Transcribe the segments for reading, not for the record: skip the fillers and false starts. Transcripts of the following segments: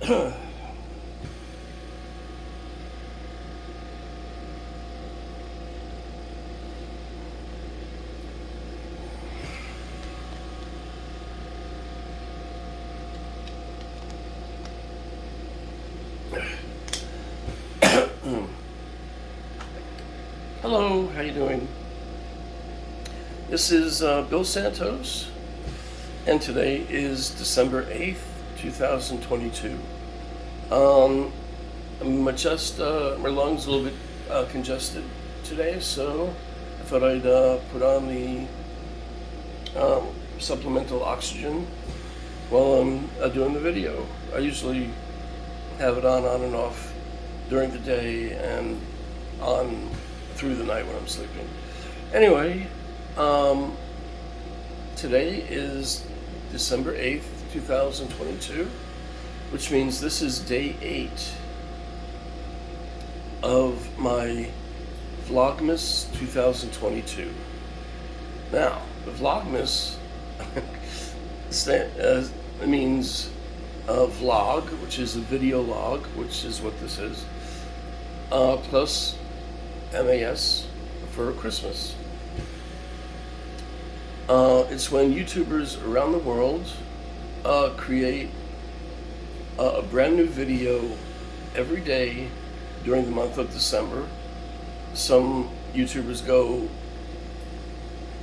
Hello, how you doing? This is Bill Santos, and today is December 8th, 2022. My lungs a little bit congested today, so I thought I'd put on the supplemental oxygen while I'm doing the video. I usually have it on and off during the day and on through the night when I'm sleeping. Anyway, today is December 8th, 2022, which means this is day 8 of my Vlogmas 2022. Now, the Vlogmas means vlog, which is a video log, which is what this is, plus MAS for Christmas. It's when YouTubers around the world create a brand new video every day during the month of December. Some YouTubers go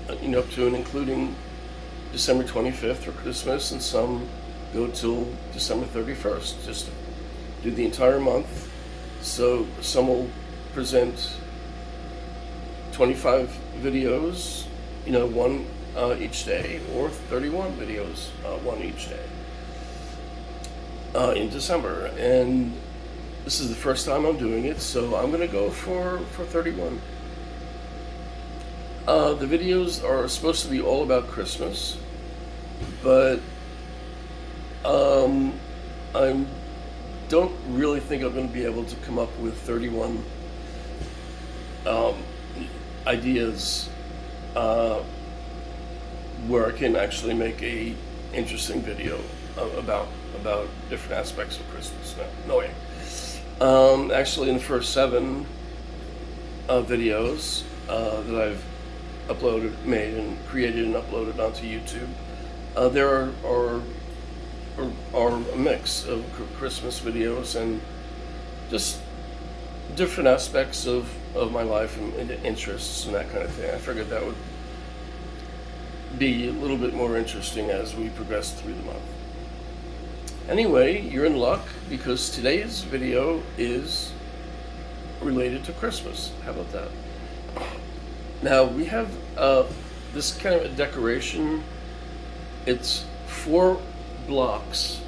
up to and including December 25th for Christmas, and some go till December 31st, just to do the entire month. So some will present 25 videos, one each day, or 31 videos, one each day in December. And this is the first time I'm doing it, so I'm going to go for 31. The videos are supposed to be all about Christmas, but I don't really think I'm going to be able to come up with 31 ideas where I can actually make a interesting video about different aspects of Christmas. No way. Actually, in the first 7 videos that I've made and created and uploaded onto YouTube, there are a mix of Christmas videos and just different aspects of my life and interests and that kind of thing. I figured that would be a little bit more interesting as we progress through the month. Anyway, you're in luck because today's video is related to Christmas. How about that? Now, we have this kind of a decoration. It's 4 blocks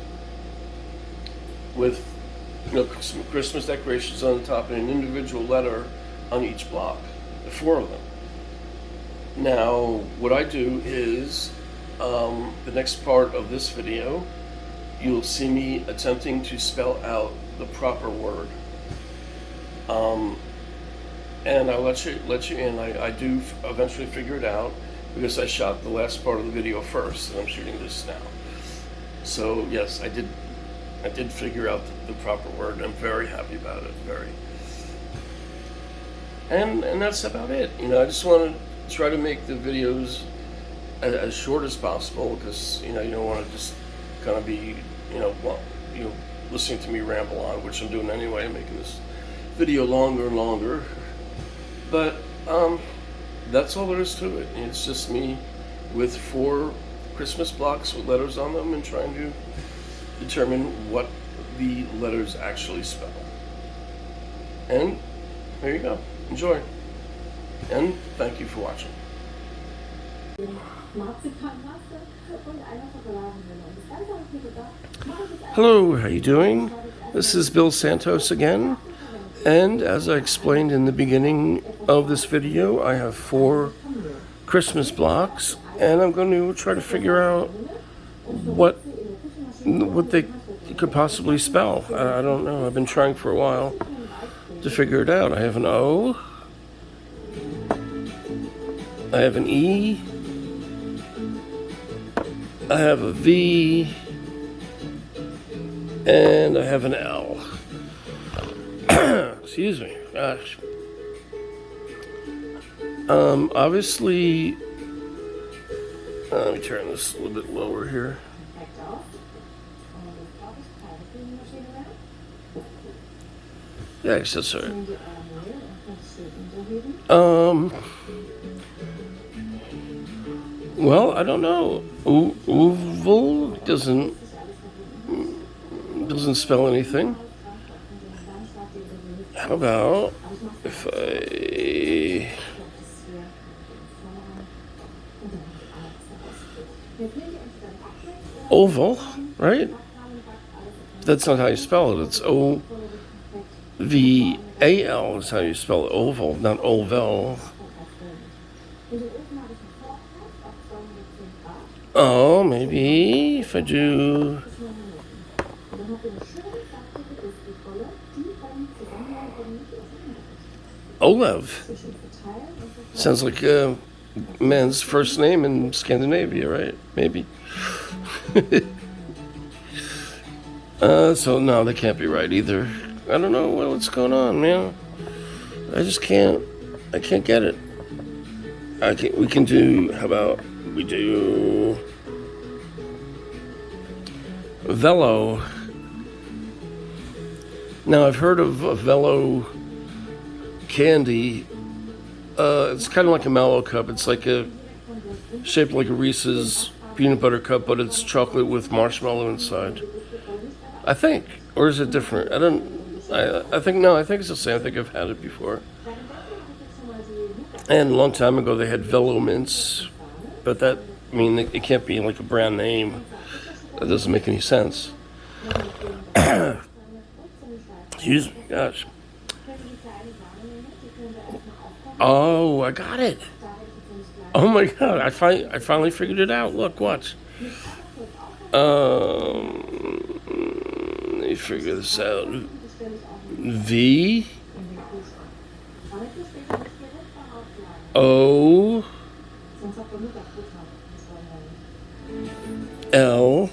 with some Christmas decorations on the top and an individual letter on each block, the 4 of them. Now, what I do is, the next part of this video, you'll see me attempting to spell out the proper word. And I'll let you in. I do eventually figure it out because I shot the last part of the video first, and I'm shooting this now. So yes, I did figure out the proper word. I'm very happy about it. Very. And that's about it. I just want to try to make the videos as short as possible because you don't want to just kind of be listening to me ramble on, which I'm doing anyway, making this video longer and longer. But that's all there is to it. It's just me with 4 Christmas blocks with letters on them and trying to determine what the letters actually spell. And there you go. Enjoy. And thank you for watching. Hello, how you doing? This is Bill Santos again. And as I explained in the beginning of this video, I have 4 Christmas blocks, and I'm going to try to figure out what they could possibly spell. I don't know. I've been trying for a while to figure it out. I have an O. I have an E. I have a V. And I have an L. Excuse me. Gosh. Obviously, let me turn this a little bit lower here. Yeah, I guess that's all right. Well, I don't know. Oval doesn't spell anything. How about if I... Oval, right? That's not how you spell it. It's O-V-A-L is how you spell it. Oval, not oval. Oh, maybe if I do... Olav. Sounds like a man's first name in Scandinavia, right? Maybe. So no, that can't be right either. I don't know what's going on, man. I just can't. I can't get it. We can do. How about we do Velo? Now I've heard of a Velo candy. It's kind of like a mallow cup. It's like shaped like a Reese's peanut butter cup, but it's chocolate with marshmallow inside. I think, or is it different? I think no. I think it's the same. I think I've had it before. And a long time ago they had Velo mints, but it can't be like a brand name. That doesn't make any sense. Excuse me, gosh. Oh, I got it. Oh my God, I finally figured it out. Look, watch. Let me figure this out. V O L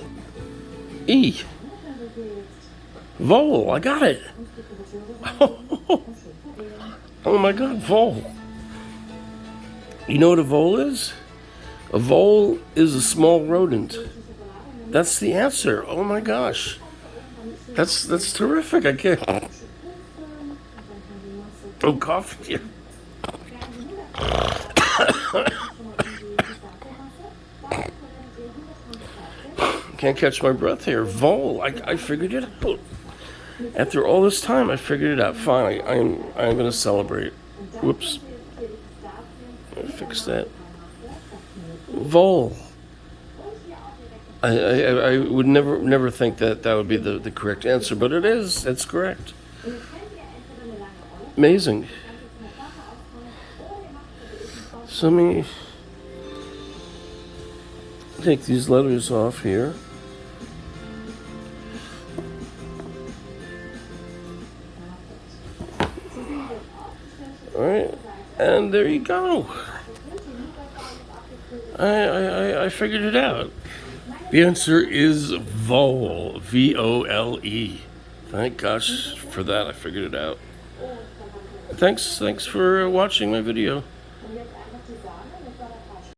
E. Vol, I got it. Oh my God, vole. You know what a vole is? A vole is a small rodent. That's the answer. Oh my gosh. That's terrific. I can't. I'm coughing here. Can't catch my breath here. Vole. I figured it out. After all this time, I figured it out. Finally, I'm going to celebrate. Whoops. Fix that. Vole. I would never think that would be the correct answer, but it is. It's correct. Amazing. So let me take these letters off here. All right, and there you go. I figured it out. The answer is vole, V-O-L-E. Thank gosh for that. I figured it out. Thanks for watching my video.